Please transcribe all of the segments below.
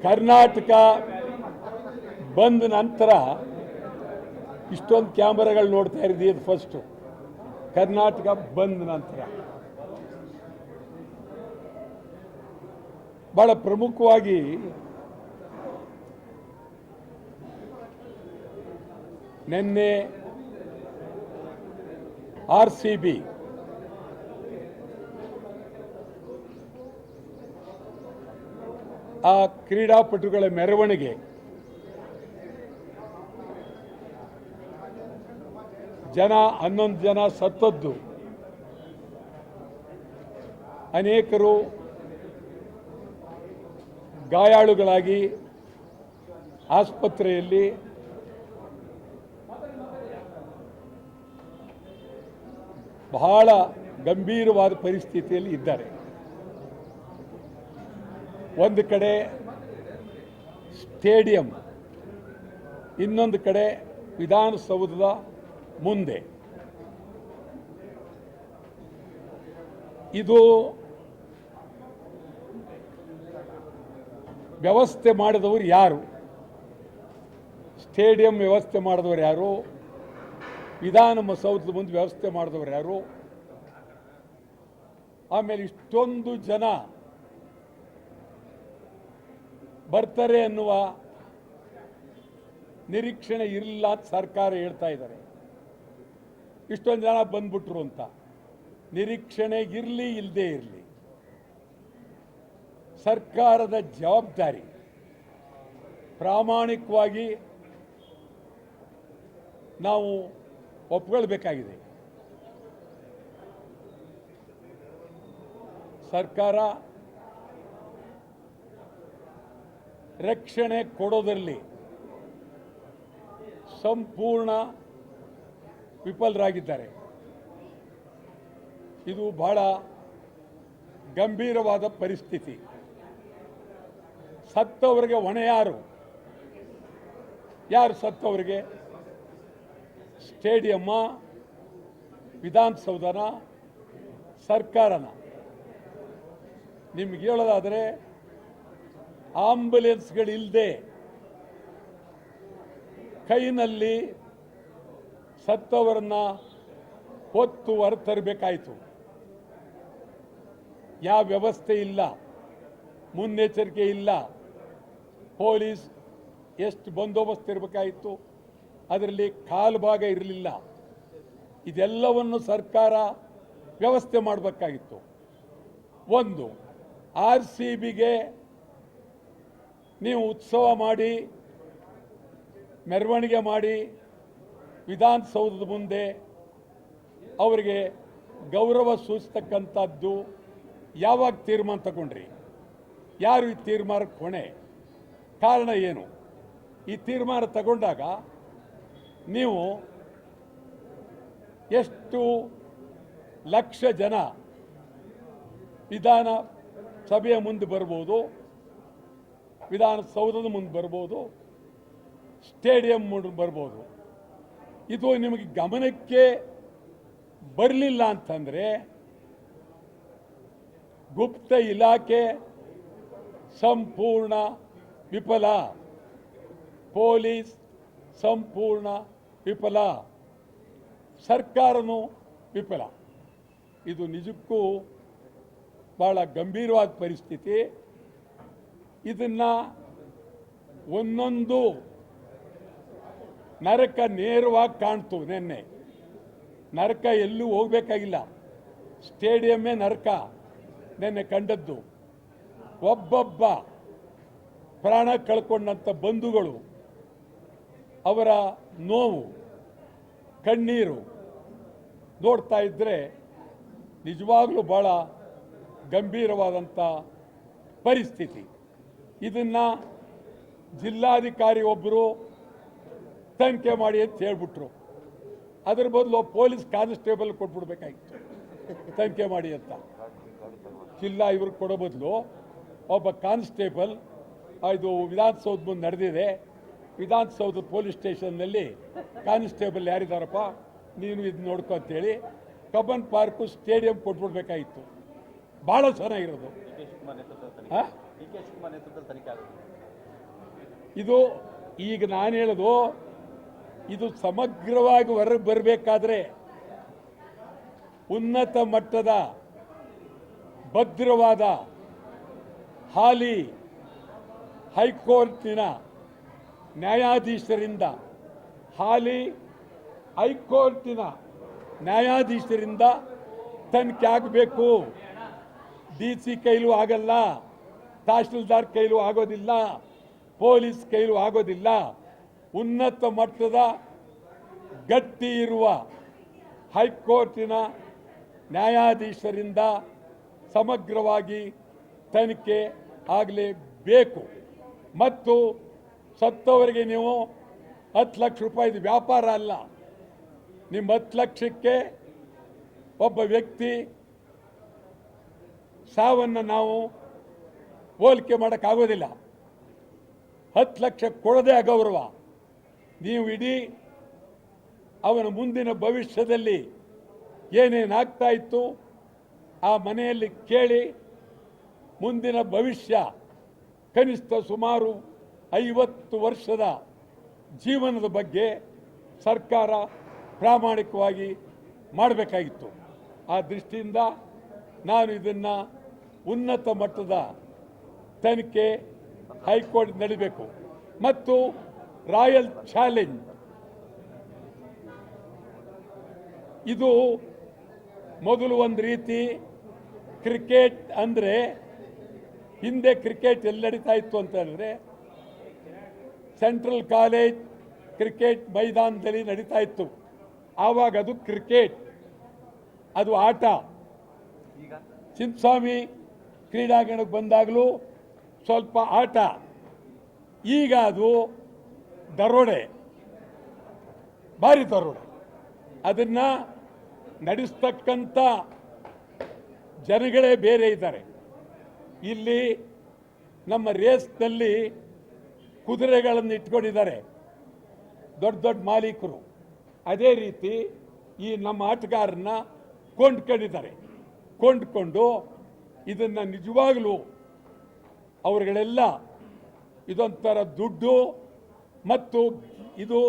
ಕರ್ನಾಟಕ ಬಂದ ನಂತರ ಇಷ್ಟೊಂದು ಕ್ಯಾಮರಾಗಳು ನೋಡ್ತಾ ಇದ್ದೀವಿ. ಇದು ಫಸ್ಟು. ಕರ್ನಾಟಕ ಬಂದ ನಂತರ ಬಹಳ ಪ್ರಮುಖವಾಗಿ ನಿನ್ನೆ RCB ಆ ಕ್ರೀಡಾಪಟುಗಳ ಮೆರವಣಿಗೆ ಜನ 11 ಜನ ಸತ್ತದ್ದು, ಅನೇಕರು ಗಾಯಾಳುಗಳಾಗಿ ಆಸ್ಪತ್ರೆಯಲ್ಲಿ ಬಹಳ ಗಂಭೀರವಾದ ಪರಿಸ್ಥಿತಿಯಲ್ಲಿ ಇದ್ದಾರೆ. ಒಂದು ಕಡೆ ಸ್ಟೇಡಿಯಂ, ಇನ್ನೊಂದು ಕಡೆ ವಿಧಾನಸೌಧದ ಮುಂದೆ. ಇದು ವ್ಯವಸ್ಥೆ ಮಾಡಿದವರು ಯಾರು? ಸ್ಟೇಡಿಯಂ ವ್ಯವಸ್ಥೆ ಮಾಡಿದವರು ಯಾರು? ವಿಧಾನಸೌಧದ ಮುಂದೆ ವ್ಯವಸ್ಥೆ ಮಾಡಿದವರು ಯಾರು? ಆಮೇಲೆ ಇಷ್ಟೊಂದು ಜನ ಬರ್ತಾರೆ ಅನ್ನುವ ನಿರೀಕ್ಷಣೆ ಇರಲಿಲ್ಲ ಅಂತ ಸರ್ಕಾರ ಹೇಳ್ತಾ ಇದ್ದಾರೆ. ಇಷ್ಟೊಂದು ಜನ ಬಂದ್ಬಿಟ್ರು ಅಂತ ನಿರೀಕ್ಷಣೆ ಇರಲಿ ಇಲ್ಲದೆ ಇರಲಿ, ಸರ್ಕಾರದ ಜವಾಬ್ದಾರಿ ಪ್ರಾಮಾಣಿಕವಾಗಿ ನಾವು ಒಪ್ಕೊಳ್ಬೇಕಾಗಿದೆ. ಸರ್ಕಾರ ರಕ್ಷಣೆ ಕೊಡೋದರಲ್ಲಿ ಸಂಪೂರ್ಣ ವಿಫಲರಾಗಿದ್ದಾರೆ. ಇದು ಬಹಳ ಗಂಭೀರವಾದ ಪರಿಸ್ಥಿತಿ. ಸತ್ತವರಿಗೆ ಹೊಣೆ ಯಾರು? ಯಾರು ಸತ್ತವರಿಗೆ? ಸ್ಟೇಡಿಯಮ್ಮ, ವಿಧಾನಸೌಧನ, ಸರ್ಕಾರನ? ನಿಮ್ಗೆ ಹೇಳೋದಾದರೆ ಆಂಬುಲೆನ್ಸ್ಗಳಿಲ್ಲದೆ ಕೈನಲ್ಲಿ ಸತ್ತವರನ್ನ ಹೊತ್ತು ಹೊರತರಬೇಕಾಯಿತು. ಯಾವ ವ್ಯವಸ್ಥೆ ಇಲ್ಲ, ಮುನ್ನೆಚ್ಚರಿಕೆ ಇಲ್ಲ. ಪೊಲೀಸ್ ಎಷ್ಟು ಬಂದೋಬಸ್ತ್ ಇರಬೇಕಾಯಿತು, ಅದರಲ್ಲಿ ಕಾಲು ಭಾಗ ಇರಲಿಲ್ಲ. ಇದೆಲ್ಲವನ್ನು ಸರ್ಕಾರ ವ್ಯವಸ್ಥೆ ಮಾಡಬೇಕಾಗಿತ್ತು. ಒಂದು, RCBಗೆ ನೀವು ಉತ್ಸವ ಮಾಡಿ, ಮೆರವಣಿಗೆ ಮಾಡಿ, ವಿಧಾನಸೌಧದ ಮುಂದೆ ಅವರಿಗೆ ಗೌರವ ಸೂಚಿಸ್ತಕ್ಕಂಥದ್ದು ಯಾವಾಗ ತೀರ್ಮಾನ ತಗೊಂಡ್ರಿ? ಯಾರು ಈ ತೀರ್ಮಾನಕ್ಕೆ ಹೊಣೆ? ಕಾರಣ ಏನು? ಈ ತೀರ್ಮಾನ ತಗೊಂಡಾಗ ನೀವು ಎಷ್ಟು ಲಕ್ಷ ಜನ ವಿಧಾನಸಭೆಯ ಮುಂದೆ ಬರ್ಬೋದು, ವಿಧಾನಸೌಧದ ಮುಂದೆ ಬರ್ಬೋದು, ಸ್ಟೇಡಿಯಂ ಮುಂದೆ ಬರ್ಬೋದು. ಇದು ನಿಮಗೆ ಗಮನಕ್ಕೆ ಬರಲಿಲ್ಲ ಅಂತಂದರೆ ಗುಪ್ತ ಇಲಾಖೆ ಸಂಪೂರ್ಣ ವಿಫಲ, ಪೊಲೀಸ್ ಸಂಪೂರ್ಣ ವಿಫಲ, ಸರ್ಕಾರನೂ ವಿಫಲ. ಇದು ನಿಜಕ್ಕೂ ಬಹಳ ಗಂಭೀರವಾದ ಪರಿಸ್ಥಿತಿ. ಇದನ್ನು ಒಂದೊಂದು ನರಕ ನೇರವಾಗಿ ಕಾಣ್ತು. ನಿನ್ನೆ ನರಕ ಎಲ್ಲೂ ಹೋಗಬೇಕಾಗಿಲ್ಲ, ಸ್ಟೇಡಿಯಮ್ಮೇ ನರಕ ನಿನ್ನೆ ಕಂಡದ್ದು. ಒಬ್ಬೊಬ್ಬ ಪ್ರಾಣ ಕಳ್ಕೊಂಡಂಥ ಬಂಧುಗಳು, ಅವರ ನೋವು, ಕಣ್ಣೀರು ನೋಡ್ತಾ ಇದ್ದರೆ ನಿಜವಾಗ್ಲೂ ಭಾಳ ಗಂಭೀರವಾದಂಥ ಪರಿಸ್ಥಿತಿ. ಇದನ್ನು ಜಿಲ್ಲಾಧಿಕಾರಿ ಒಬ್ಬರು ತನಿಖೆ ಮಾಡಿ ಅಂತ ಹೇಳ್ಬಿಟ್ರು. ಅದರ ಬದಲು ಪೊಲೀಸ್ ಕಾನ್ಸ್ಟೇಬಲ್ ಕೊಟ್ಬಿಡ್ಬೇಕಾಗಿತ್ತು ತನಿಖೆ ಮಾಡಿ ಅಂತ. ಜಿಲ್ಲಾ ಇವ್ರಿಗೆ ಕೊಡೋ ಬದಲು ಒಬ್ಬ ಕಾನ್ಸ್ಟೇಬಲ್, ಇದು ವಿಧಾನಸೌಧ ಮುಂದೆ ನಡೆದಿದೆ, ವಿಧಾನಸೌಧ ಪೊಲೀಸ್ ಸ್ಟೇಷನ್ನಲ್ಲಿ ಕಾನ್ಸ್ಟೇಬಲ್ ಯಾರಿದ್ದಾರಪ್ಪ ನೀನು ಇದು ನೋಡ್ಕೊ ಅಂತೇಳಿ ಕಬ್ಬನ್ ಪಾರ್ಕು ಸ್ಟೇಡಿಯಂ ಕೊಟ್ಬಿಡ್ಬೇಕಾಗಿತ್ತು. ಭಾಳ ಚೆನ್ನಾಗಿರೋದು. ಡಿ.ಕೆ ಶಿವಕುಮಾರ್ ನೇತೃತ್ವದಲ್ಲಿ ತನಿಖೆ ಆಗುತ್ತೆ. ಇದು ಈಗ ನಾನು ಹೇಳೋದು, ಇದು ಸಮಗ್ರವಾಗಿ ಹೊರಗೆ ಬರಬೇಕಾದ್ರೆ ಉನ್ನತ ಮಟ್ಟದ ಭದ್ರವಾದ ಹಾಲಿ ಹೈಕೋರ್ಟಿನ ನ್ಯಾಯಾಧೀಶರಿಂದ ತನಿಖೆ ಆಗಬೇಕು. DC ಕೈಲೂ ಆಗಲ್ಲ, ತಹಶೀಲ್ದಾರ್ ಕೈಲೂ ಆಗೋದಿಲ್ಲ, ಪೊಲೀಸ್ ಕೈಲೂ ಆಗೋದಿಲ್ಲ. ಉನ್ನತ ಮಟ್ಟದ ಗಟ್ಟಿ ಇರುವ ಹೈಕೋರ್ಟಿನ ನ್ಯಾಯಾಧೀಶರಿಂದ ಸಮಗ್ರವಾಗಿ ತನಿಖೆ ಆಗಲೇಬೇಕು. ಮತ್ತು ಸತ್ತವರಿಗೆ ನೀವು 10 ಲಕ್ಷ ರೂಪಾಯಿದು ವ್ಯಾಪಾರ ಅಲ್ಲ. ನಿಮ್ಮ 10 ಲಕ್ಷಕ್ಕೆ ಒಬ್ಬ ವ್ಯಕ್ತಿ ಸಾವನ್ನು ನಾವು ಹೋಲಿಕೆ ಮಾಡೋಕ್ಕಾಗೋದಿಲ್ಲ. 10 ಲಕ್ಷ ಕೊಡದೆ ಅಗೌರವ. ನೀವು ಇಡೀ ಅವನ ಮುಂದಿನ ಭವಿಷ್ಯದಲ್ಲಿ ಏನೇನಾಗ್ತಾ ಇತ್ತು ಆ ಮನೆಯಲ್ಲಿ ಕೇಳಿ, ಮುಂದಿನ ಭವಿಷ್ಯ ಕನಿಷ್ಠ ಸುಮಾರು 50 ವರ್ಷದ ಜೀವನದ ಬಗ್ಗೆ ಸರ್ಕಾರ ಪ್ರಾಮಾಣಿಕವಾಗಿ ಮಾಡಬೇಕಾಗಿತ್ತು. ಆ ದೃಷ್ಟಿಯಿಂದ ನಾನು ಇದನ್ನು ಉನ್ನತ ಮಟ್ಟದ ತನಿಖೆ ಹೈಕೋರ್ಟ್ ನಡೀಬೇಕು. ಮತ್ತು ರಾಯಲ್ ಚಾಲೆಂಜ್ ಇದು ಮೊದಲು ಒಂದು ರೀತಿ ಕ್ರಿಕೆಟ್ ಅಂದರೆ, ಹಿಂದೆ ಕ್ರಿಕೆಟ್ ಎಲ್ಲಿ ನಡೀತಾ ಇತ್ತು ಅಂತ ಹೇಳಿದ್ರೆ ಸೆಂಟ್ರಲ್ ಕಾಲೇಜ್ ಕ್ರಿಕೆಟ್ ಮೈದಾನದಲ್ಲಿ ನಡೀತಾ ಇತ್ತು. ಆವಾಗ ಅದು ಕ್ರಿಕೆಟ್, ಅದು ಆಟ. ಚಿನ್ನಸ್ವಾಮಿ ಕ್ರೀಡಾಂಗಣಕ್ಕೆ ಬಂದಾಗಲೂ ಸ್ವಲ್ಪ ಆಟ. ಈಗ ಅದು ದರೋಡೆ, ಭಾರಿ ದರೋಡೆ. ಅದನ್ನು ನಡೆಸ್ತಕ್ಕಂಥ ಜನಗಳೇ ಬೇರೆ ಇದ್ದಾರೆ. ಇಲ್ಲಿ ನಮ್ಮ ರೇಸ್ನಲ್ಲಿ ಕುದುರೆಗಳನ್ನು ಇಟ್ಕೊಂಡಿದ್ದಾರೆ ದೊಡ್ಡ ದೊಡ್ಡ ಮಾಲೀಕರು. ಅದೇ ರೀತಿ ಈ ನಮ್ಮ ಆಟಗಾರನ್ನ ಕೊಂಡ್ಕೊಂಡು ಇದನ್ನು ನಿಜವಾಗಲೂ ಅವರುಗಳೆಲ್ಲ ಇದೊಂಥರ ದುಡ್ಡು ಮತ್ತು ಇದು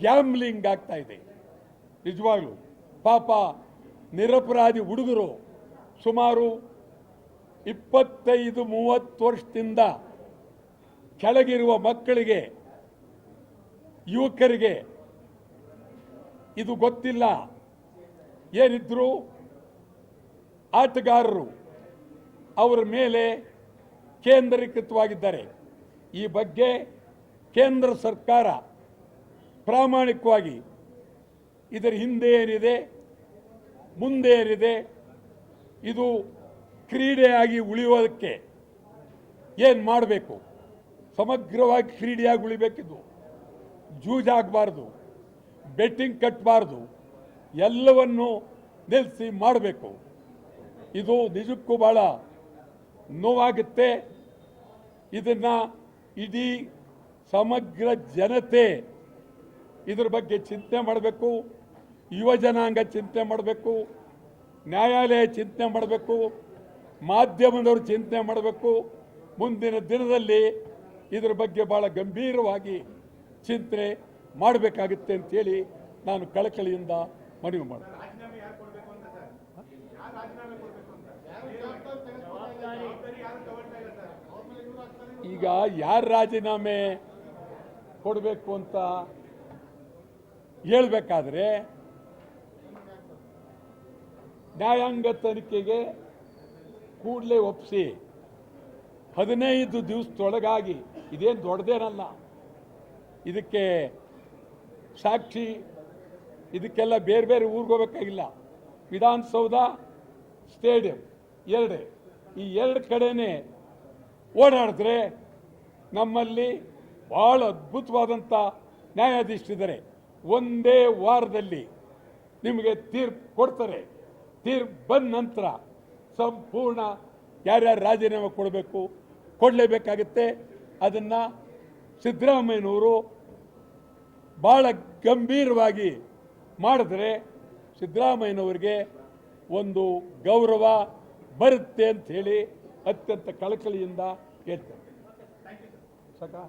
ಗ್ಯಾಮ್ಲಿಂಗ್ ಆಗ್ತಾ ಇದೆ. ನಿಜವಾಗ್ಲೂ ಪಾಪ ನಿರಪರಾಧಿ ಹುಡುಗರು ಸುಮಾರು 25-30 ವರ್ಷದಿಂದ ಕೆಳಗಿರುವ ಮಕ್ಕಳಿಗೆ, ಯುವಕರಿಗೆ ಇದು ಗೊತ್ತಿಲ್ಲ. ಏನಿದ್ರು ಆಟಗಾರರು ಅವರ ಮೇಲೆ ಕೇಂದ್ರೀಕೃತವಾಗಿದ್ದಾರೆ. ಈ ಬಗ್ಗೆ ಕೇಂದ್ರ ಸರ್ಕಾರ ಪ್ರಾಮಾಣಿಕವಾಗಿ ಇದರ ಹಿಂದೆ ಏನಿದೆ ಮುಂದೆ ಏನಿದೆ, ಇದು ಕ್ರೀಡೆಯಾಗಿ ಉಳಿಯೋದಕ್ಕೆ ಏನು ಮಾಡಬೇಕು, ಸಮಗ್ರವಾಗಿ ಕ್ರೀಡೆಯಾಗಿ ಉಳಿಬೇಕಿದ್ದು. ಜೂಜಾಗಬಾರ್ದು, ಬೆಟ್ಟಿಂಗ್ ಕಟ್ಟಬಾರ್ದು, ಎಲ್ಲವನ್ನು ನಿಲ್ಲಿಸಿ ಮಾಡಬೇಕು. ಇದು ನಿಜಕ್ಕೂ ಭಾಳ ನೋವಾಗುತ್ತೆ. ಇದನ್ನು ಇಡೀ ಸಮಗ್ರ ಜನತೆ ಇದ್ರ ಬಗ್ಗೆ ಚಿಂತನೆ ಮಾಡಬೇಕು. ಯುವ ಜನಾಂಗ ಚಿಂತನೆ ಮಾಡಬೇಕು, ನ್ಯಾಯಾಲಯ ಚಿಂತನೆ ಮಾಡಬೇಕು, ಮಾಧ್ಯಮದವರು ಚಿಂತನೆ ಮಾಡಬೇಕು. ಮುಂದಿನ ದಿನದಲ್ಲಿ ಇದರ ಬಗ್ಗೆ ಭಾಳ ಗಂಭೀರವಾಗಿ ಚಿಂತನೆ ಮಾಡಬೇಕಾಗುತ್ತೆ ಅಂತೇಳಿ ನಾನು ಕಳಕಳಿಯಿಂದ ಮನವಿ ಮಾಡ್ತೀನಿ. ಈಗ ಯಾರು ರಾಜೀನಾಮೆ ಕೊಡಬೇಕು ಅಂತ ಹೇಳಬೇಕಾದ್ರೆ ನ್ಯಾಯಾಂಗ ತನಿಖೆಗೆ ಕೂಡಲೇ ಒಪ್ಪಿಸಿ 15 ದಿವಸದೊಳಗಾಗಿ, ಇದೇನು ದೊಡ್ಡದೇನಲ್ಲ, ಇದಕ್ಕೆ ಸಾಕ್ಷಿ ಇದಕ್ಕೆಲ್ಲ ಬೇರೆ ಬೇರೆ ಊರಿಗೆ ಹೋಗಬೇಕಾಗಿಲ್ಲ. ವಿಧಾನಸೌಧ, ಸ್ಟೇಡಿಯಂ ಎರಡೇ, ಈ ಎರಡು ಕಡೆನೇ ಓಡಾಡಿದ್ರೆ ನಮ್ಮಲ್ಲಿ ಭಾಳ ಅದ್ಭುತವಾದಂಥ ನ್ಯಾಯಾಧೀಶರಿದ್ದಾರೆ. ಒಂದೇ ವಾರದಲ್ಲಿ ನಿಮಗೆ ತೀರ್ಪು ಕೊಡ್ತಾರೆ. ತೀರ್ಪು ಬಂದ ನಂತರ ಸಂಪೂರ್ಣ ಯಾರ್ಯಾರು ರಾಜೀನಾಮೆ ಕೊಡಬೇಕು ಕೊಡಲೇಬೇಕಾಗುತ್ತೆ. ಅದನ್ನು ಸಿದ್ದರಾಮಯ್ಯನವರು ಭಾಳ ಗಂಭೀರವಾಗಿ ಮಾಡಿದ್ರೆ ಸಿದ್ದರಾಮಯ್ಯನವರಿಗೆ ಒಂದು ಗೌರವ ಬರುತ್ತೆ ಅಂಥೇಳಿ ಅತ್ಯಂತ ಕಳಕಳಿಯಿಂದ ಹೇಳ್ತೇನೆ. ಸಾಕಾ?